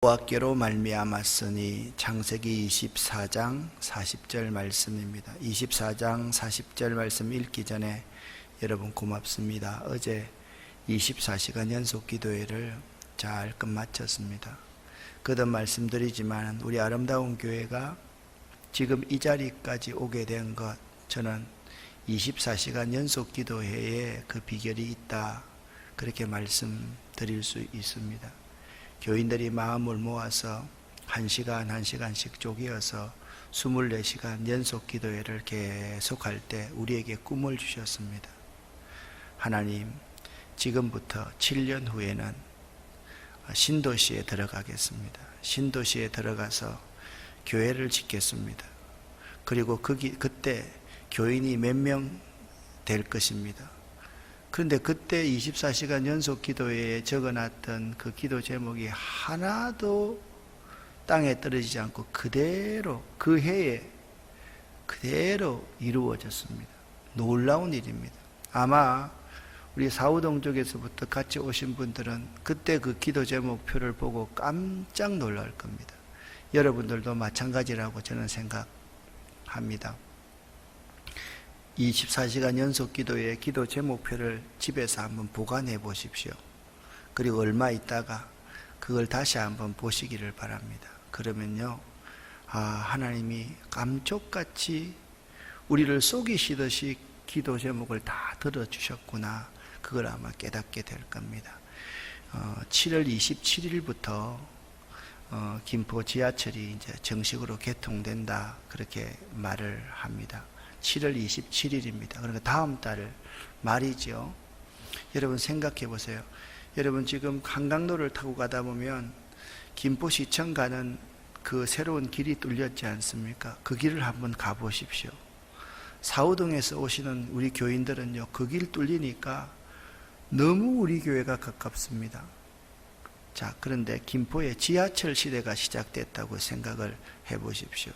여호와께로 말미암았으니 창세기 24장 40절 말씀입니다. 24장 40절 말씀 읽기 전에 여러분 고맙습니다. 어제 24시간 연속 기도회를 잘 끝마쳤습니다. 거듭 말씀드리지만 우리 아름다운 교회가 지금 이 자리까지 오게 된 것, 저는 24시간 연속 기도회에 그 비결이 있다, 그렇게 말씀드릴 수 있습니다. 교인들이 마음을 모아서 1시간 1시간씩 쪼개어서 24시간 연속 기도회를 계속할 때 우리에게 꿈을 주셨습니다. 하나님, 지금부터 7년 후에는 신도시에 들어가겠습니다. 신도시에 들어가서 교회를 짓겠습니다. 그리고 그때 교인이 몇 명 될 것입니다. 그런데 그때 24시간 연속 기도회에 적어놨던 그 기도 제목이 하나도 땅에 떨어지지 않고 그대로 그 해에 그대로 이루어졌습니다. 놀라운 일입니다. 아마 우리 사우동 쪽에서부터 같이 오신 분들은 그때 그 기도 제목표를 보고 깜짝 놀랄 겁니다. 여러분들도 마찬가지라고 저는 생각합니다. 24시간 연속 기도의 기도 제목표를 집에서 한번 보관해 보십시오. 그리고 얼마 있다가 그걸 다시 한번 보시기를 바랍니다. 그러면요, 하나님이 감쪽같이 우리를 속이시듯이 기도 제목을 다 들어주셨구나, 그걸 아마 깨닫게 될 겁니다. 7월 27일부터 김포 지하철이 이제 정식으로 개통된다, 그렇게 말을 합니다. 7월 27일입니다. 그러니까 다음 달 말이죠. 여러분 생각해 보세요. 여러분 지금 한강로를 타고 가다 보면 김포시청 가는 그 새로운 길이 뚫렸지 않습니까? 그 길을 한번 가보십시오. 사우동에서 오시는 우리 교인들은요, 그 길 뚫리니까 너무 우리 교회가 가깝습니다. 자, 그런데 김포에 지하철 시대가 시작됐다고 생각을 해 보십시오.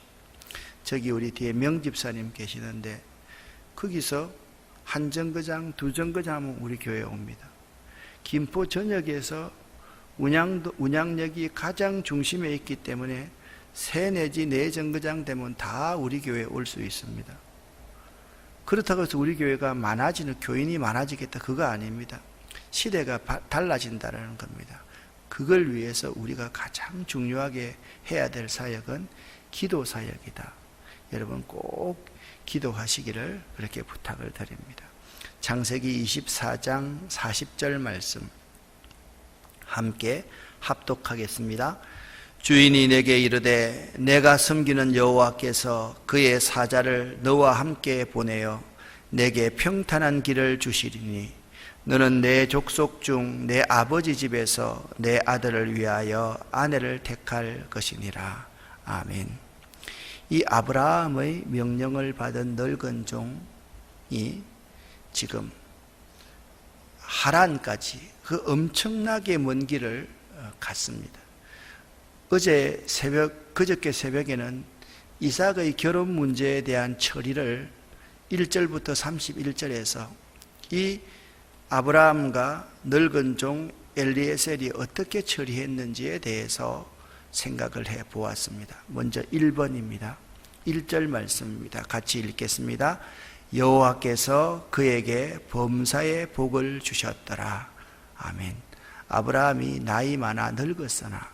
저기 우리 뒤에 명집사님 계시는데 거기서 한 정거장, 두 정거장 하면 우리 교회에 옵니다. 김포 전역에서 운양역이 가장 중심에 있기 때문에 3 내지 4 정거장 되면 다 우리 교회에 올 수 있습니다. 그렇다고 해서 우리 교회가 많아지는, 교인이 많아지겠다, 그거 아닙니다. 시대가 달라진다는 겁니다. 그걸 위해서 우리가 가장 중요하게 해야 될 사역은 기도 사역이다. 여러분 꼭 기도하시기를 그렇게 부탁을 드립니다. 창세기 24장 40절 말씀 함께 합독하겠습니다. 주인이 내게 이르되 내가 섬기는 여호와께서 그의 사자를 너와 함께 보내어 내게 평탄한 길을 주시리니 너는 내 족속 중 내 아버지 집에서 내 아들을 위하여 아내를 택할 것이니라. 아멘. 이 아브라함의 명령을 받은 늙은 종이 지금 하란까지 그 엄청나게 먼 길을 갔습니다. 그저께 새벽에는 이삭의 결혼 문제에 대한 처리를 1절부터 31절에서 이 아브라함과 늙은 종 엘리에셀이 어떻게 처리했는지에 대해서 생각을 해 보았습니다. 먼저 1번입니다. 1절 말씀입니다. 같이 읽겠습니다. 여호와께서 그에게 범사의 복을 주셨더라. 아멘. 아브라함이 나이 많아 늙었으나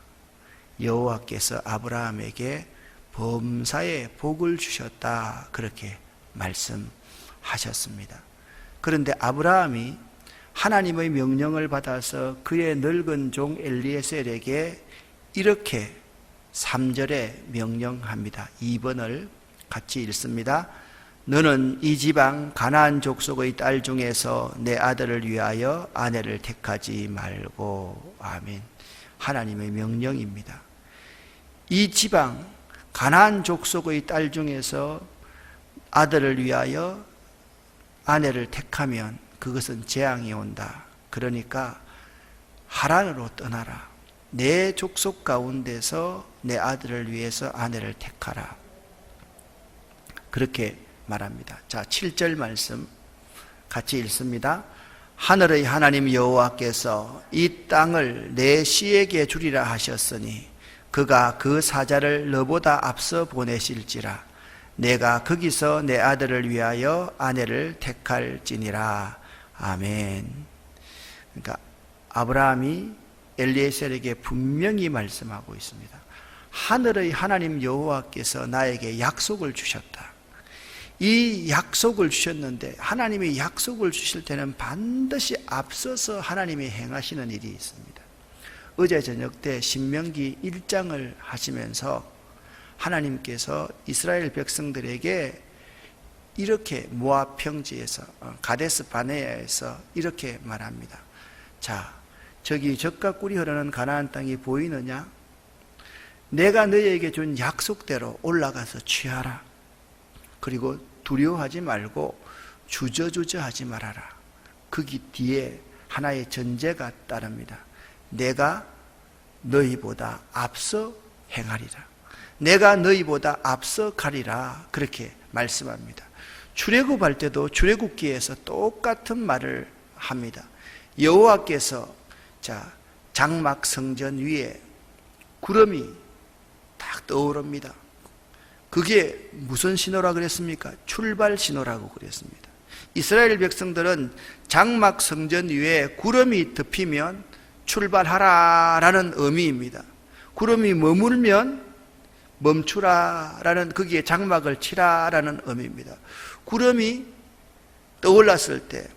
여호와께서 아브라함에게 범사의 복을 주셨다, 그렇게 말씀하셨습니다. 그런데 아브라함이 하나님의 명령을 받아서 그의 늙은 종 엘리에셀에게 이렇게 3절에 명령합니다. 2번을 같이 읽습니다. 너는 이 지방 가나안 족속의 딸 중에서 내 아들을 위하여 아내를 택하지 말고. 아멘. 하나님의 명령입니다. 이 지방 가나안 족속의 딸 중에서 아들을 위하여 아내를 택하면 그것은 재앙이 온다. 그러니까 하란으로 떠나라. 내 족속 가운데서 내 아들을 위해서 아내를 택하라, 그렇게 말합니다. 자, 7절 말씀 같이 읽습니다. 하늘의 하나님 여호와께서 이 땅을 내 씨에게 주리라 하셨으니 그가 그 사자를 너보다 앞서 보내실지라. 내가 거기서 내 아들을 위하여 아내를 택할지니라. 아멘. 그러니까 아브라함이 엘리에셀에게 분명히 말씀하고 있습니다. 하늘의 하나님 여호와께서 나에게 약속을 주셨다. 이 약속을 주셨는데 하나님이 약속을 주실 때는 반드시 앞서서 하나님이 행하시는 일이 있습니다. 어제 저녁 때 신명기 1장을 하시면서 하나님께서 이스라엘 백성들에게 이렇게 모압 평지에서 가데스 바네아에서 이렇게 말합니다. 자, 저기 젖과 꿀이 흐르는 가나안 땅이 보이느냐? 내가 너희에게 준 약속대로 올라가서 취하라. 그리고 두려워하지 말고 주저주저 하지 말아라. 거기 뒤에 하나의 전제가 따릅니다. 내가 너희보다 앞서 행하리라. 내가 너희보다 앞서 가리라. 그렇게 말씀합니다. 출애굽할 때도 출애굽기에서 똑같은 말을 합니다. 여호와께서 장막 성전 위에 구름이 딱 떠오릅니다. 그게 무슨 신호라 그랬습니까? 출발 신호라고 그랬습니다. 이스라엘 백성들은 장막 성전 위에 구름이 덮이면 출발하라라는 의미입니다. 구름이 머물면 멈추라라는, 거기에 장막을 치라라는 의미입니다. 구름이 떠올랐을 때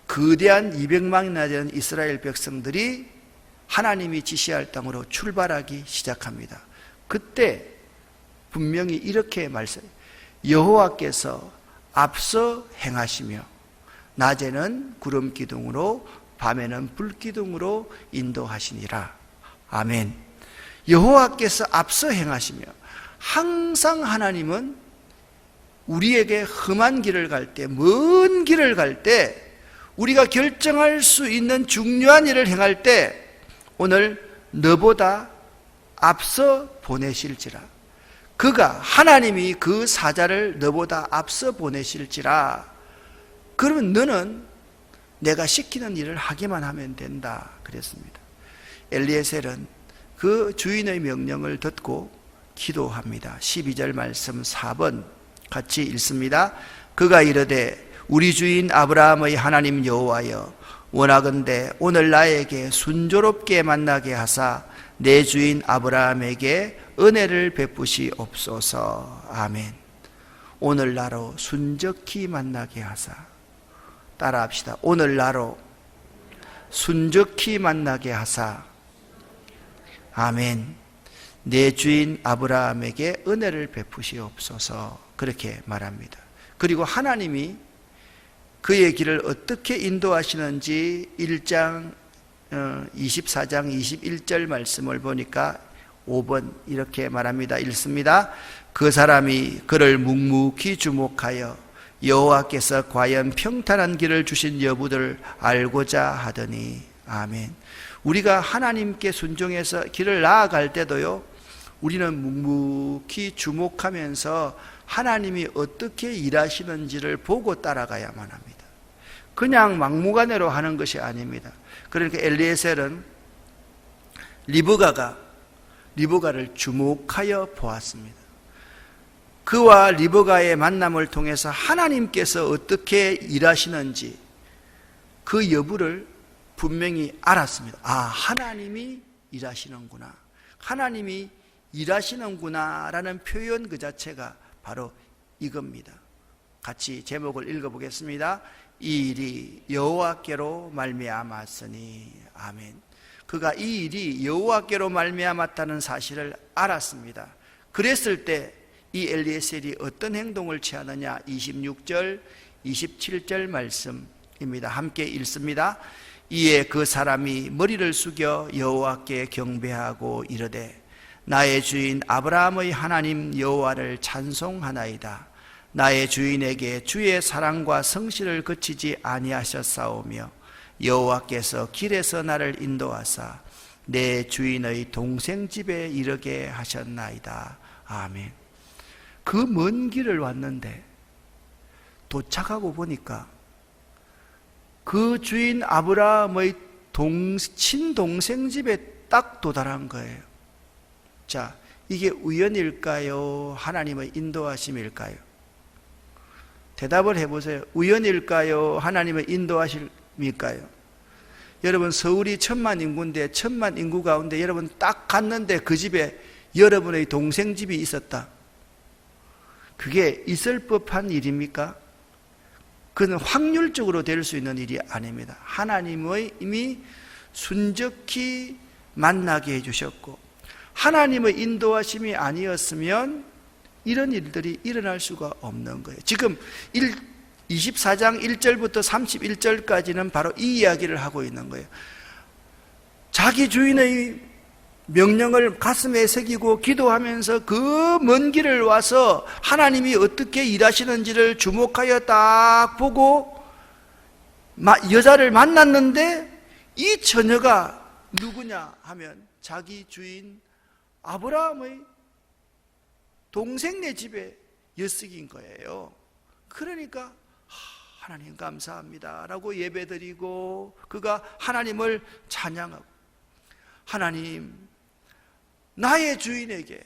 거대한 200만이나 되는 이스라엘 백성들이 하나님이 지시할 땅으로 출발하기 시작합니다. 그때 분명히 이렇게 말씀해요. 여호와께서 앞서 행하시며 낮에는 구름 기둥으로 밤에는 불 기둥으로 인도하시니라. 아멘. 여호와께서 앞서 행하시며, 항상 하나님은 우리에게 험한 길을 갈 때, 먼 길을 갈 때, 우리가 결정할 수 있는 중요한 일을 행할 때 오늘 너보다 앞서 보내실지라. 그가, 하나님이 그 사자를 너보다 앞서 보내실지라. 그러면 너는 내가 시키는 일을 하기만 하면 된다 그랬습니다. 엘리에셀은 그 주인의 명령을 듣고 기도합니다. 12절 말씀 4번 같이 읽습니다. 그가 이르되 우리 주인 아브라함의 하나님 여호와여, 원하건대 오늘 나에게 순조롭게 만나게 하사 내 주인 아브라함에게 은혜를 베푸시옵소서. 아멘. 오늘 나로 순적히 만나게 하사. 따라합시다. 오늘 나로 순적히 만나게 하사. 아멘. 내 주인 아브라함에게 은혜를 베푸시옵소서. 그렇게 말합니다. 그리고 하나님이 그의 길을 어떻게 인도하시는지 1장 24장 21절 말씀을 보니까 5번 이렇게 말합니다. 읽습니다. 그 사람이 그를 묵묵히 주목하여 여호와께서 과연 평탄한 길을 주신 여부를 알고자 하더니. 아멘. 우리가 하나님께 순종해서 길을 나아갈 때도요, 우리는 묵묵히 주목하면서 하나님이 어떻게 일하시는지를 보고 따라가야만 합니다. 그냥 막무가내로 하는 것이 아닙니다. 그러니까 엘리에셀은 리브가를 주목하여 보았습니다. 그와 리브가의 만남을 통해서 하나님께서 어떻게 일하시는지 그 여부를 분명히 알았습니다. 아, 하나님이 일하시는구나. 하나님이 일하시는구나라는 표현 그 자체가 바로 이겁니다. 같이 제목을 읽어보겠습니다. 이 일이 여호와께로 말미암았으니. 아멘. 그가 이 일이 여호와께로 말미암았다는 사실을 알았습니다. 그랬을 때 이 엘리에셀이 어떤 행동을 취하느냐. 26절 27절 말씀입니다. 함께 읽습니다. 이에 그 사람이 머리를 숙여 여호와께 경배하고 이르되 나의 주인 아브라함의 하나님 여호와를 찬송하나이다. 나의 주인에게 주의 사랑과 성실을 그치지 아니하셨사오며 여호와께서 길에서 나를 인도하사 내 주인의 동생 집에 이르게 하셨나이다. 아멘. 그 먼 길을 왔는데 도착하고 보니까 그 주인 아브라함의 친동생 집에 딱 도달한 거예요. 자, 이게 우연일까요? 하나님의 인도하심일까요? 대답을 해보세요. 우연일까요? 하나님의 인도하심일까요? 여러분, 서울이 1000만 인구인데 1000만 인구 가운데 여러분 딱 갔는데 그 집에 여러분의 동생 집이 있었다. 그게 있을 법한 일입니까? 그는 확률적으로 될 수 있는 일이 아닙니다. 하나님의 이미 순적히 만나게 해주셨고, 하나님의 인도하심이 아니었으면 이런 일들이 일어날 수가 없는 거예요. 지금 24장 1절부터 31절까지는 바로 이 이야기를 하고 있는 거예요. 자기 주인의 명령을 가슴에 새기고 기도하면서 그 먼 길을 와서 하나님이 어떻게 일하시는지를 주목하여 딱 보고 여자를 만났는데, 이 처녀가 누구냐 하면 자기 주인 아브라함의 동생네 집에 여식인 거예요. 그러니까 하나님 감사합니다 라고 예배드리고 그가 하나님을 찬양하고, 하나님 나의 주인에게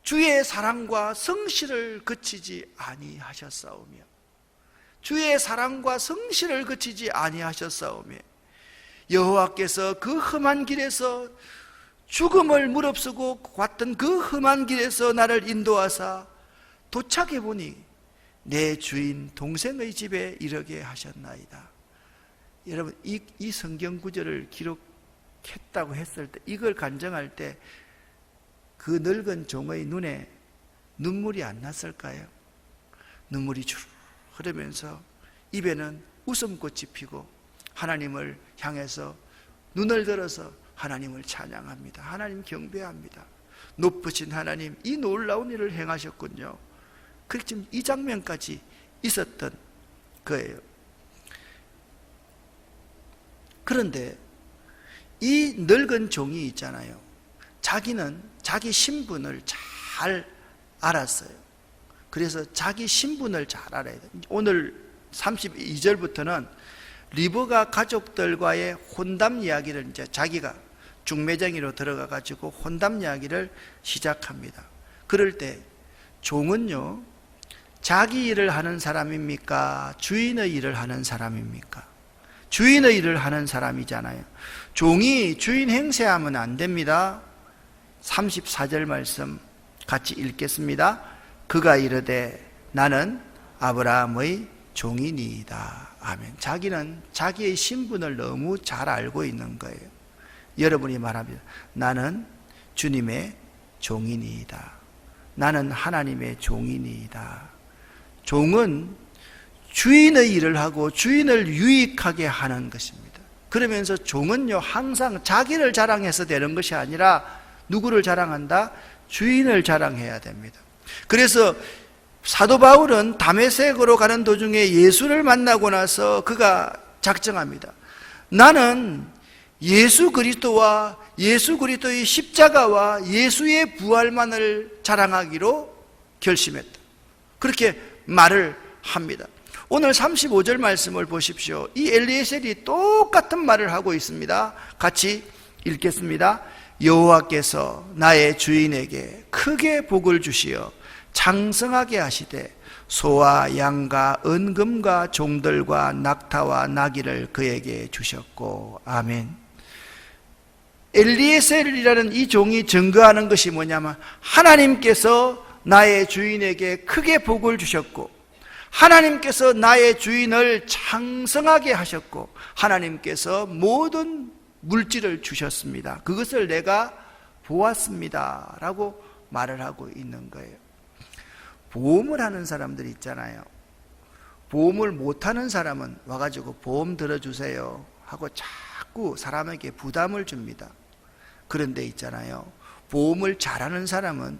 주의 사랑과 성실을 그치지 아니하셨사오며, 주의 사랑과 성실을 그치지 아니하셨사오며, 여호와께서 그 험한 길에서 죽음을 무릅쓰고 왔던 그 험한 길에서 나를 인도하사 도착해 보니 내 주인 동생의 집에 이르게 하셨나이다. 여러분, 이 성경 구절을 기록했다고 했을 때, 이걸 간증할 때 그 늙은 종의 눈에 눈물이 안 났을까요? 눈물이 주르 흐르면서 입에는 웃음꽃이 피고 하나님을 향해서 눈을 들어서 하나님을 찬양합니다. 하나님 경배합니다. 높으신 하나님, 이 놀라운 일을 행하셨군요. 그렇게 지금 이 장면까지 있었던 거예요. 그런데 이 늙은 종이 있잖아요. 자기는 자기 신분을 잘 알았어요. 그래서 자기 신분을 잘 알아야 돼요. 오늘 32절부터는 리브가 가족들과의 혼담 이야기를 이제 자기가 중매장이로 들어가 가지고 혼담 이야기를 시작합니다. 그럴 때 종은요, 자기 일을 하는 사람입니까? 주인의 일을 하는 사람입니까? 주인의 일을 하는 사람이잖아요. 종이 주인 행세하면 안 됩니다. 34절 말씀 같이 읽겠습니다. 그가 이르되 나는 아브라함의 종이니이다. 아멘. 자기는 자기의 신분을 너무 잘 알고 있는 거예요. 여러분이 말합니다. 나는 주님의 종이니이다. 나는 하나님의 종이니이다. 종은 주인의 일을 하고 주인을 유익하게 하는 것입니다. 그러면서 종은요, 항상 자기를 자랑해서 되는 것이 아니라 누구를 자랑한다? 주인을 자랑해야 됩니다. 그래서 사도 바울은 다메섹으로 가는 도중에 예수를 만나고 나서 그가 작정합니다. 나는 예수 그리스도와 예수 그리스도의 십자가와 예수의 부활만을 자랑하기로 결심했다. 그렇게 말을 합니다. 오늘 35절 말씀을 보십시오. 이 엘리에셀이 똑같은 말을 하고 있습니다. 같이 읽겠습니다. 여호와께서 나의 주인에게 크게 복을 주시어 장성하게 하시되 소와 양과 은금과 종들과 낙타와 나귀를 그에게 주셨고. 아멘. 엘리에셀이라는 이 종이 증거하는 것이 뭐냐면, 하나님께서 나의 주인에게 크게 복을 주셨고, 하나님께서 나의 주인을 장성하게 하셨고, 하나님께서 모든 물질을 주셨습니다. 그것을 내가 보았습니다 라고 말을 하고 있는 거예요. 보험을 하는 사람들 있잖아요. 보험을 못하는 사람은 와가지고 보험 들어주세요 하고 자꾸 사람에게 부담을 줍니다. 그런데 있잖아요, 보험을 잘하는 사람은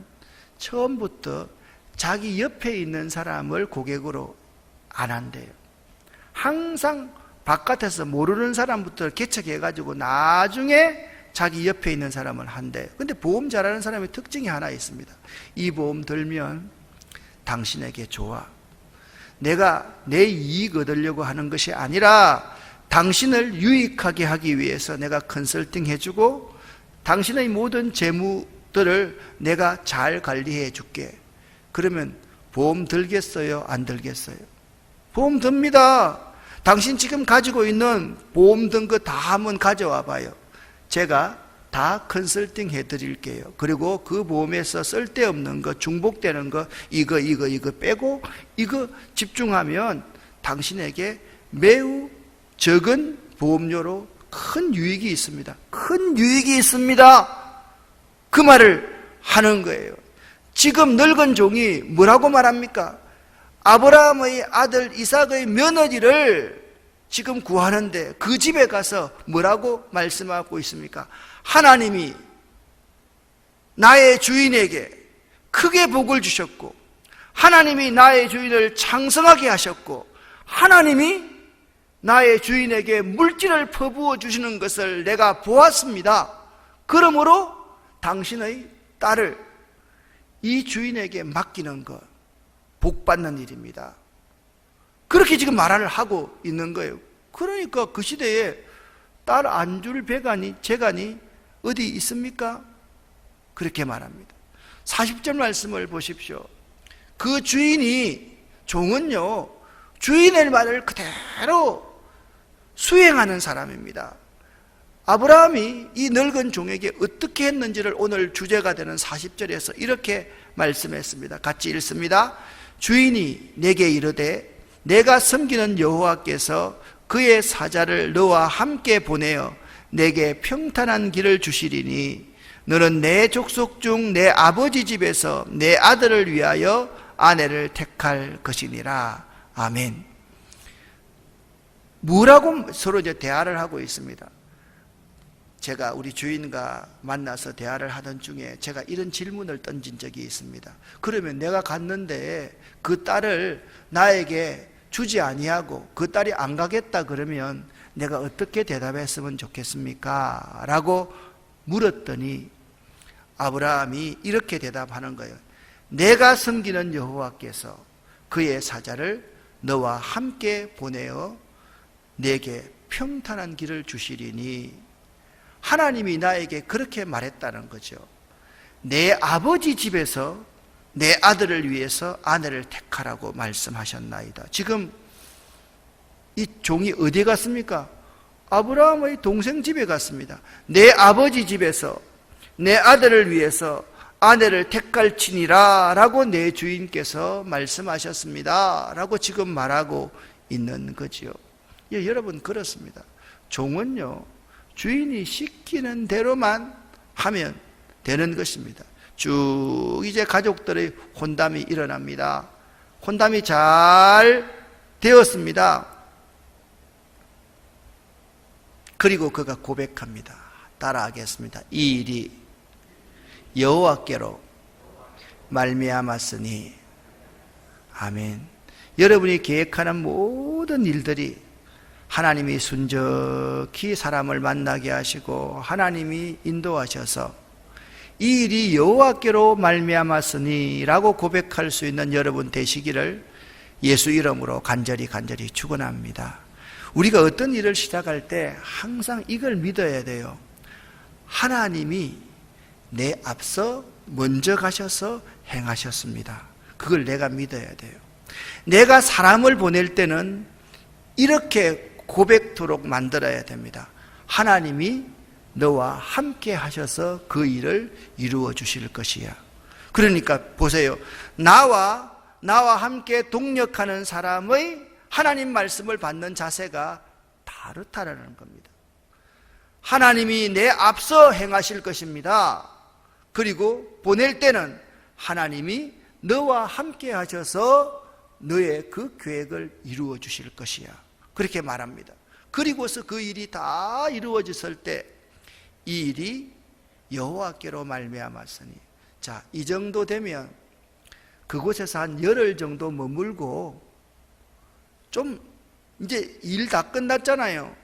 처음부터 자기 옆에 있는 사람을 고객으로 안 한대요. 항상 바깥에서 모르는 사람부터 개척해가지고 나중에 자기 옆에 있는 사람을 한대요. 근데 보험 잘하는 사람의 특징이 하나 있습니다. 이 보험 들면 당신에게 좋아. 내가 내 이익 얻으려고 하는 것이 아니라 당신을 유익하게 하기 위해서 내가 컨설팅 해주고 당신의 모든 재무 들을 내가 잘 관리해 줄게. 그러면 보험 들겠어요? 안 들겠어요? 보험 듭니다. 당신 지금 가지고 있는 보험 든 거 다 한번 가져와 봐요. 제가 다 컨설팅 해드릴게요. 그리고 그 보험에서 쓸데없는 거, 중복되는 거, 이거 빼고 이거 집중하면 당신에게 매우 적은 보험료로 큰 유익이 있습니다. 큰 유익이 있습니다. 그 말을 하는 거예요. 지금 늙은 종이 뭐라고 말합니까? 아브라함의 아들 이삭의 며느리를 지금 구하는데 그 집에 가서 뭐라고 말씀하고 있습니까? 하나님이 나의 주인에게 크게 복을 주셨고, 하나님이 나의 주인을 창성하게 하셨고, 하나님이 나의 주인에게 물질을 퍼부어 주시는 것을 내가 보았습니다. 그러므로 당신의 딸을 이 주인에게 맡기는 것, 복 받는 일입니다. 그렇게 지금 말을 하고 있는 거예요. 그러니까 그 시대에 딸 안 줄 배간이, 재간이 어디 있습니까? 그렇게 말합니다. 40절 말씀을 보십시오. 그 주인이, 종은요, 주인의 말을 그대로 수행하는 사람입니다. 아브라함이 이 늙은 종에게 어떻게 했는지를 오늘 주제가 되는 40절에서 이렇게 말씀했습니다. 같이 읽습니다. 주인이 내게 이르되 내가 섬기는 여호와께서 그의 사자를 너와 함께 보내어 내게 평탄한 길을 주시리니 너는 내 족속 중 내 아버지 집에서 내 아들을 위하여 아내를 택할 것이니라. 아멘. 뭐라고 서로 이제 대화를 하고 있습니다. 제가 우리 주인과 만나서 대화를 하던 중에 제가 이런 질문을 던진 적이 있습니다. 그러면 내가 갔는데 그 딸을 나에게 주지 아니하고 그 딸이 안 가겠다 그러면 내가 어떻게 대답했으면 좋겠습니까? 라고 물었더니 아브라함이 이렇게 대답하는 거예요. 내가 섬기는 여호와께서 그의 사자를 너와 함께 보내어 내게 평탄한 길을 주시리니, 하나님이 나에게 그렇게 말했다는 거죠. 내 아버지 집에서 내 아들을 위해서 아내를 택하라고 말씀하셨나이다. 지금 이 종이 어디에 갔습니까? 아브라함의 동생 집에 갔습니다. 내 아버지 집에서 내 아들을 위해서 아내를 택할지니라 라고 내 주인께서 말씀하셨습니다 라고 지금 말하고 있는 거지요. 예, 여러분, 그렇습니다. 종은요, 주인이 시키는 대로만 하면 되는 것입니다. 쭉 이제 가족들의 혼담이 일어납니다. 혼담이 잘 되었습니다. 그리고 그가 고백합니다. 따라하겠습니다. 이 일이 여호와께로 말미암았으니. 아멘. 여러분이 계획하는 모든 일들이 하나님이 순적히 사람을 만나게 하시고 하나님이 인도하셔서 이 일이 여호와께로 말미암았으니 라고 고백할 수 있는 여러분 되시기를 예수 이름으로 간절히 축원합니다. 우리가 어떤 일을 시작할 때 항상 이걸 믿어야 돼요. 하나님이 내 앞서 먼저 가셔서 행하셨습니다. 그걸 내가 믿어야 돼요. 내가 사람을 보낼 때는 이렇게 고백토록 만들어야 됩니다. 하나님이 너와 함께 하셔서 그 일을 이루어 주실 것이야. 그러니까 보세요. 나와 함께 동력하는 사람의 하나님 말씀을 받는 자세가 다르다라는 겁니다. 하나님이 내 앞서 행하실 것입니다. 그리고 보낼 때는 하나님이 너와 함께 하셔서 너의 그 계획을 이루어 주실 것이야. 그렇게 말합니다. 그리고서 그 일이 다 이루어졌을 때 이 일이 여호와께로 말미암았으니. 자, 이 정도 되면 그곳에서 한 열흘 정도 머물고 좀 이제 일 다 끝났잖아요.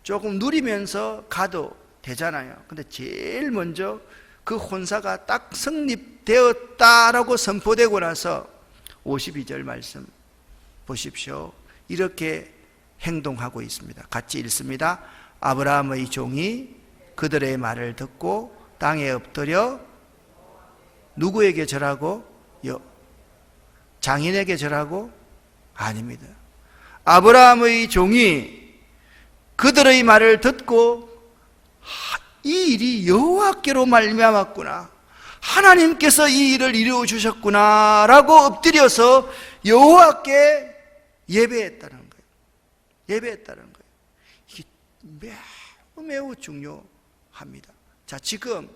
조금 누리면서 가도 되잖아요. 근데 제일 먼저 그 혼사가 딱 성립되었다라고 선포되고 나서 52절 말씀 보십시오. 이렇게 행동하고 있습니다. 같이 읽습니다. 아브라함의 종이 그들의 말을 듣고 땅에 엎드려 누구에게 절하고? 장인에게 절하고? 아닙니다. 아브라함의 종이 그들의 말을 듣고 이 일이 여호와께로 말미암았구나, 하나님께서 이 일을 이루어 주셨구나 라고 엎드려서 여호와께 예배했다는 거예요. 예배했다는 거예요. 이게 매우 중요합니다. 자, 지금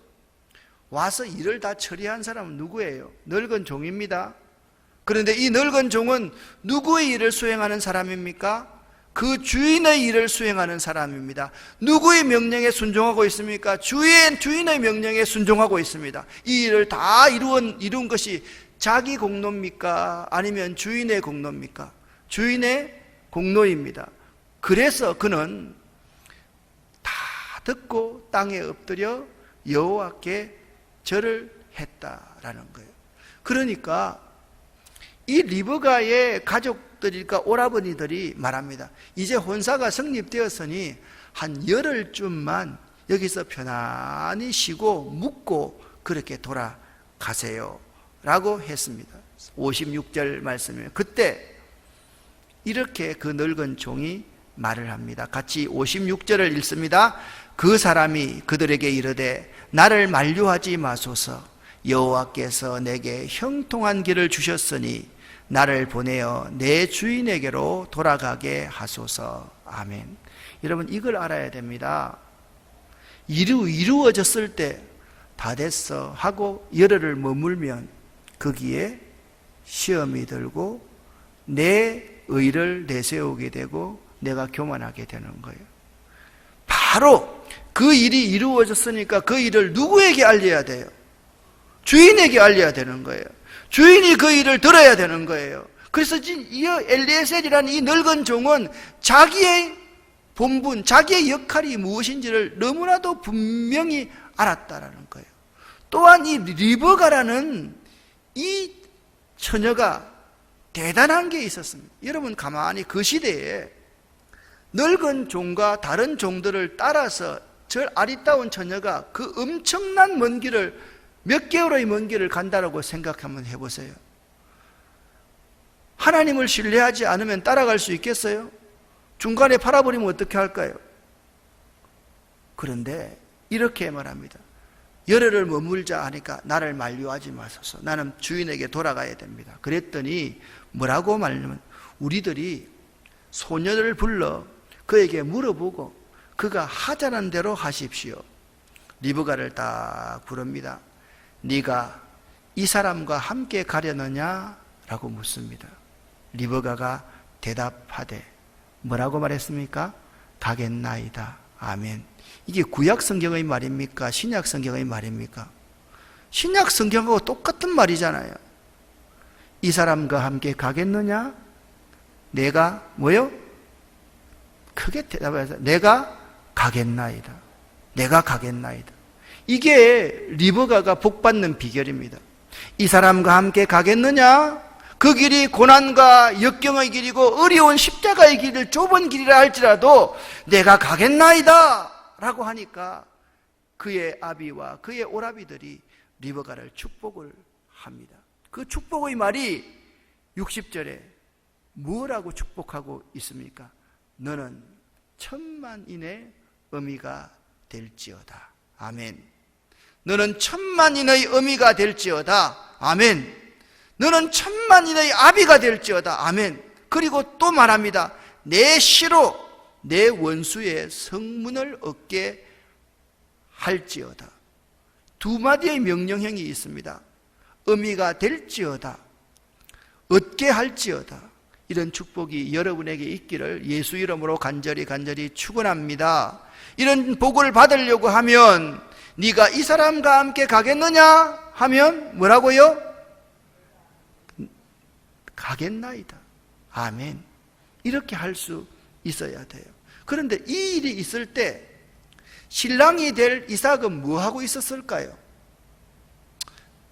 와서 일을 다 처리한 사람은 누구예요? 늙은 종입니다. 그런데 이 늙은 종은 누구의 일을 수행하는 사람입니까? 그 주인의 일을 수행하는 사람입니다. 누구의 명령에 순종하고 있습니까? 주인의 명령에 순종하고 있습니다. 이 일을 다 이룬 것이 자기 공로입니까? 아니면 주인의 공로입니까? 주인의 공로입니다. 그래서 그는 다 듣고 땅에 엎드려 여호와께 절을 했다라는 거예요. 그러니까 이 리브가의 가족들과 오라버니들이 말합니다. 이제 혼사가 성립되었으니 한 열흘쯤만 여기서 편안히 쉬고 묵고 그렇게 돌아가세요 라고 했습니다. 56절 말씀이에요. 그때 이렇게 그 늙은 종이 말을 합니다. 같이 56절을 읽습니다. 그 사람이 그들에게 이르되 나를 만류하지 마소서. 여호와께서 내게 형통한 길을 주셨으니 나를 보내어 내 주인에게로 돌아가게 하소서. 아멘. 여러분, 이걸 알아야 됩니다. 이루어졌을 때 다 됐어 하고 열흘을 머물면 거기에 시험이 들고 내 의를 내세우게 되고 내가 교만하게 되는 거예요. 바로 그 일이 이루어졌으니까 그 일을 누구에게 알려야 돼요? 주인에게 알려야 되는 거예요. 주인이 그 일을 들어야 되는 거예요. 그래서 이 엘리에셀이라는 이 늙은 종은 자기의 본분, 자기의 역할이 무엇인지를 너무나도 분명히 알았다라는 거예요. 또한 이 리브가라는 이 처녀가 대단한 게 있었습니다. 여러분, 가만히 그 시대에 늙은 종과 다른 종들을 따라서 저 아리따운 처녀가 그 엄청난 먼 길을, 몇 개월의 먼 길을 간다라고 생각 한번 해보세요. 하나님을 신뢰하지 않으면 따라갈 수 있겠어요? 중간에 팔아버리면 어떻게 할까요? 그런데 이렇게 말합니다. 열흘을 머물자 하니까 나를 만류하지 마소서. 나는 주인에게 돌아가야 됩니다. 그랬더니 뭐라고 말하냐면 우리들이 소녀를 불러 그에게 물어보고 그가 하자는 대로 하십시오. 리브가를 딱 부릅니다. 네가 이 사람과 함께 가려느냐? 라고 묻습니다. 리브가가 대답하되 뭐라고 말했습니까? 가겠나이다. 아멘. 이게 구약 성경의 말입니까? 신약 성경의 말입니까? 신약 성경하고 똑같은 말이잖아요. 이 사람과 함께 가겠느냐? 내가 뭐요? 크게 대답해서 내가 가겠나이다. 내가 가겠나이다. 이게 리브가가 복받는 비결입니다. 이 사람과 함께 가겠느냐? 그 길이 고난과 역경의 길이고 어려운 십자가의 길을 좁은 길이라 할지라도 내가 가겠나이다 라고 하니까 그의 아비와 그의 오라비들이 리브가를 축복을 합니다. 그 축복의 말이 60절에 뭐라고 축복하고 있습니까? 너는 천만인의 어미가 될지어다. 아멘. 너는 천만인의 어미가 될지어다. 아멘. 너는 천만인의 아비가 될지어다. 아멘. 그리고 또 말합니다. 내 시로 내 원수의 성문을 얻게 할지어다. 두 마디의 명령형이 있습니다. 어미가 될지어다, 얻게 할지어다. 이런 축복이 여러분에게 있기를 예수 이름으로 간절히 축원합니다. 이런 복을 받으려고 하면 네가 이 사람과 함께 가겠느냐 하면 뭐라고요? 가겠나이다. 아멘. 이렇게 할 수 있어야 돼요. 그런데 이 일이 있을 때 신랑이 될 이삭은 뭐 하고 있었을까요?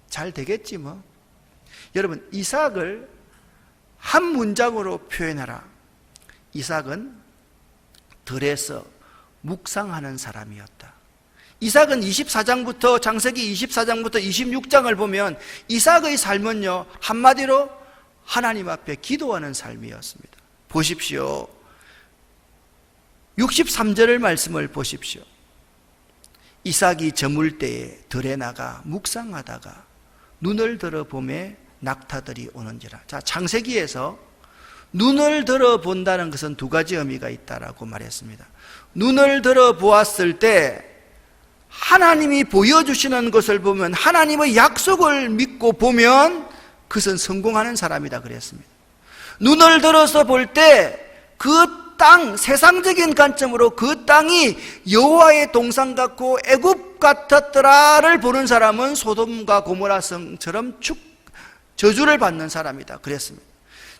잘 되겠지 뭐. 여러분, 이삭을 한 문장으로 표현하라. 이삭은 들에서 묵상하는 사람이었다. 이삭은 24장부터 창세기 24장부터 26장을 보면 이삭의 삶은요, 한마디로 하나님 앞에 기도하는 삶이었습니다. 보십시오. 63절의 말씀을 보십시오. 이삭이 저물 때에 들에 나가 묵상하다가 눈을 들어 보매 낙타들이 오는지라. 자, 창세기에서 눈을 들어 본다는 것은 두 가지 의미가 있다라고 말했습니다. 눈을 들어 보았을 때 하나님이 보여주시는 것을 보면, 하나님의 약속을 믿고 보면 그것은 성공하는 사람이다 그랬습니다. 눈을 들어서 볼 때 그 땅, 세상적인 관점으로 그 땅이 여호와의 동산 같고 애굽 같았더라를 보는 사람은 소돔과 고모라 성처럼 저주를 받는 사람이다 그랬습니다.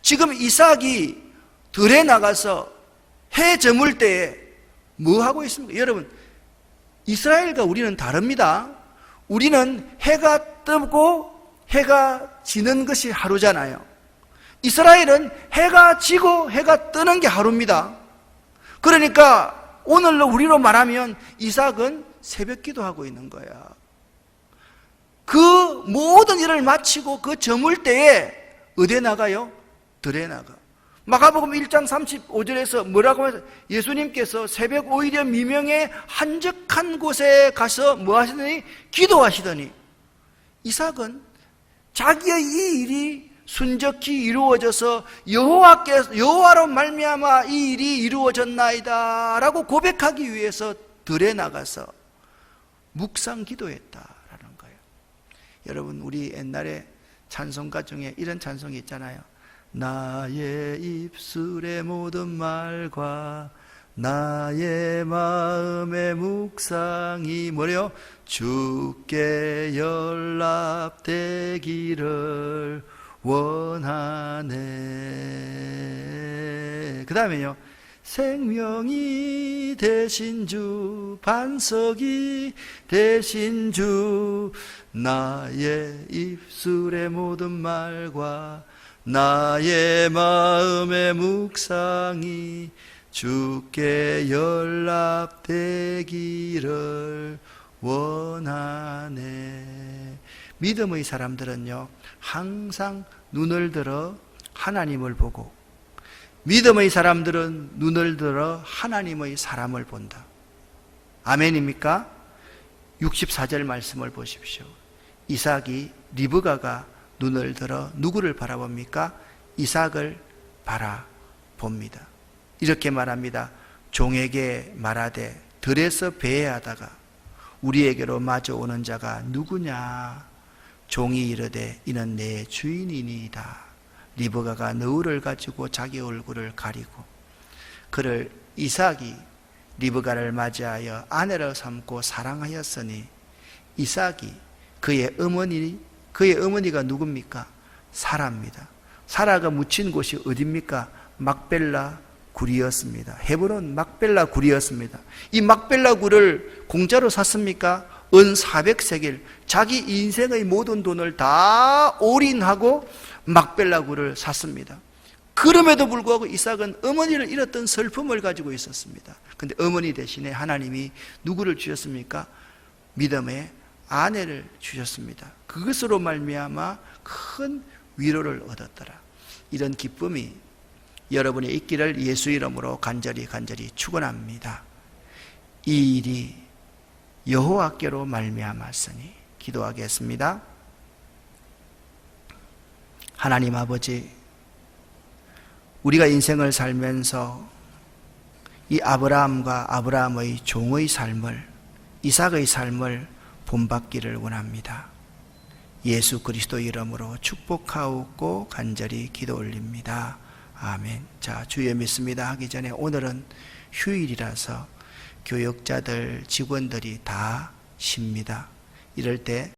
지금 이삭이 들에 나가서 해 저물 때에 뭐 하고 있습니까? 여러분, 이스라엘과 우리는 다릅니다. 우리는 해가 뜨고 해가 지는 것이 하루잖아요. 이스라엘은 해가 지고 해가 뜨는 게 하루입니다. 그러니까 오늘로 우리로 말하면 이삭은 새벽 기도하고 있는 거야. 그 모든 일을 마치고 그 저물 때에 어디에 나가요? 들에 나가. 마가복음 1장 35절에서 뭐라고 해서 예수님께서 새벽 오히려 미명에 한적한 곳에 가서 뭐 하시더니 기도하시더니, 이삭은 자기의 이 일이 순적히 이루어져서 여호와로 말미암아 이 일이 이루어졌나이다 라고 고백하기 위해서 들에 나가서 묵상 기도했다라는 거예요. 여러분, 우리 옛날에 찬송가 중에 이런 찬송이 있잖아요. 나의 입술의 모든 말과 나의 마음의 묵상이 뭐래요? 주께 연락되기를 원하네. 그 다음에요, 생명이 되신 주, 반석이 되신 주, 나의 입술의 모든 말과 나의 마음의 묵상이 주께 연락되기를 원하네. 믿음의 사람들은요, 항상 눈을 들어 하나님을 보고, 믿음의 사람들은 눈을 들어 하나님의 사람을 본다. 아멘입니까? 64절 말씀을 보십시오. 이삭이, 리브가가 눈을 들어 누구를 바라봅니까? 이삭을 바라봅니다. 이렇게 말합니다. 종에게 말하되 들에서 배회하다가 우리에게로 마주 오는 자가 누구냐? 종이 이르되 이는 내 주인이니이다. 리브가가 너울을 가지고 자기 얼굴을 가리고, 그를 이삭이 리브가를 맞이하여 아내로 삼고 사랑하였으니, 이삭이 그의 어머니가 누굽니까? 사라입니다. 사라가 묻힌 곳이 어디입니까? 막벨라 굴이었습니다. 헤브론 막벨라 굴이었습니다. 이 막벨라 굴을 공짜로 샀습니까? 은 400세겔, 자기 인생의 모든 돈을 다 올인하고 막벨라 굴을 샀습니다. 그럼에도 불구하고 이삭은 어머니를 잃었던 슬픔을 가지고 있었습니다. 그런데 어머니 대신에 하나님이 누구를 주셨습니까? 믿음의 아내를 주셨습니다. 그것으로 말미암아 큰 위로를 얻었더라. 이런 기쁨이 여러분이 있기를 예수 이름으로 간절히 축원합니다. 이 일이 여호와께로 말미암았으니. 기도하겠습니다. 하나님 아버지, 우리가 인생을 살면서 이 아브라함과 아브라함의 종의 삶을, 이삭의 삶을 본받기를 원합니다. 예수 그리스도 이름으로 축복하옵고 간절히 기도 올립니다. 아멘. 자, 주여 믿습니다 하기 전에, 오늘은 휴일이라서 교역자들, 직원들이 다 쉽니다. 이럴 때